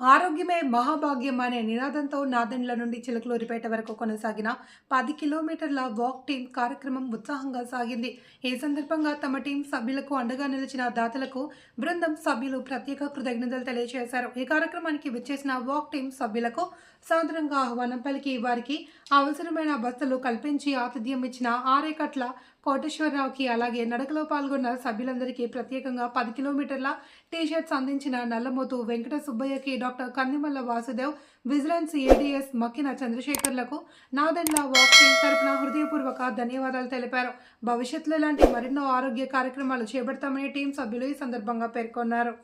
ఆరోగ్యమే మహాభాగ్యం అనే నినాదంతో నాదెండ్ల నుండి చిలకలూరిపేట వరకు కొనసాగిన 10 కిలోమీటర్ల వాక్ టీం కార్యక్రమం ఉత్సాహంగా సాగింది. ఈ సందర్భంగా తమ టీం సభ్యులకు అండగా నిలిచిన దాతలకు బృందం సభ్యులు ప్రత్యేక కృతజ్ఞతలు తెలియజేశారు. ఈ కార్యక్రమానికి విచ్చేసిన వాక్ టీం సభ్యులకు సాదరంగా ఆహ్వానం పలికి వారికి అవసరమైన బస్తలు కల్పించి ఆతిథ్యం ఇచ్చిన ఆరేకట్ల కోటేశ్వరరావుకి, అలాగే నడకలో పాల్గొన్న సభ్యులందరికీ ప్రత్యేకంగా 10 కిలోమీటర్ల టీషర్ట్స్ అందించిన నల్లమోతు వెంకట సుబ్బయ్యకి, doctor Kandimalla Vasudev, vigilance ADS Makkina చంద్రశేఖర్లకు నాదెండ్ల వాక్ టీం తరపున హృదయపూర్వక ధన్యవాదాలు తెలిపారు. భవిష్యత్తులో ఇలాంటి మరెన్నో ఆరోగ్య కార్యక్రమాలు చేపడతామని టీం సభ్యులు ఈ సందర్భంగా పేర్కొన్నారు.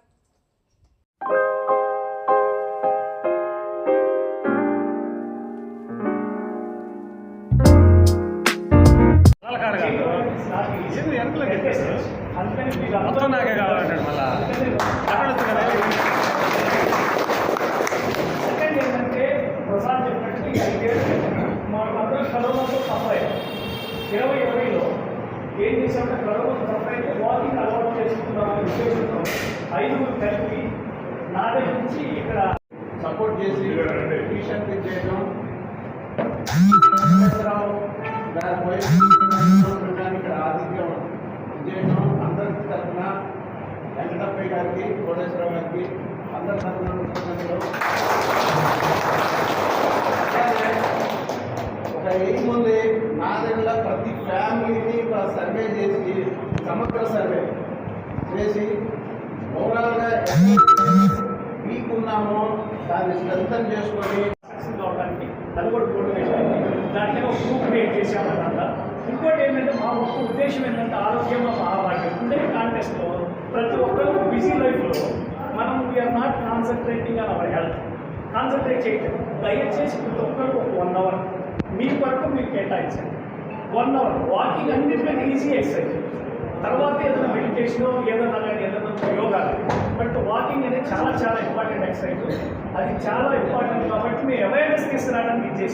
మొత్తం నాకే కావాలంటాడు మళ్ళా సెకండ్ ఏంటంటే ప్రసాద్ చెప్పినట్టు మనమందరం కరోనాతో సఫర్ 2020లో ఏం చేసామంటే కరోనాతో సఫర్ అయితే వాకింగ్ అలవాటు చేసుకుందామనే ఉద్దేశంతో 5 కలిపి నా దగ్గర నుంచి ఇక్కడ సపోర్ట్ చేసి ట్యూషన్ చేయడం ఇక్కడ ఆతిథ్యం చేయడం అందరి తరఫున వెంకటప్పయ్య గారికి, కోటేశ్వరరావు గారికి అందరి తరఫున ఒక ఎయిమ్ ఉంది. నా దగ్గర ప్రతి ఫ్యామిలీని సర్వే చేసి సమగ్ర సర్వే చేసి ఓవరాల్గా వీక్ ఉన్నామో దాన్ని స్ట్రెంథన్ చేసుకొని సక్సెస్ అవడానికి నలుగురు మోటివేషన్ దాంట్లో ఒక గ్రూప్ క్రియేట్ చేసామన్నమాట. ఇంకోటి ఏంటంటే మా ఒక్క ఉద్దేశం ఏంటంటే ఆరోగ్యం మహాభాగ్యం. ఉండే కాంటెస్ట్లో ప్రతి ఒక్కరు బిజీ లైఫ్లో మనం we are not concentrating on our health. Concentrate చేయటం దయచేసి ప్రతి ఒక్కరికి ఒక 1 అవర్ మీ వరకు మీరు కేటాయించండి. 1 అవర్ వాకింగ్ అన్నిటికంటే ఈజీ ఎక్సర్సైజ్. తర్వాత ఏదైనా మెడిటేషన్ ఏదైనా యోగా. బట్ వాకింగ్ అనేది చాలా చాలా ఇంపార్టెంట్ ఎక్సర్సైజ్. అది చాలా ఇంపార్టెంట్ కాబట్టి మీరు అవేర్నెస్ తీసుకురావడానికి ఇది చేసి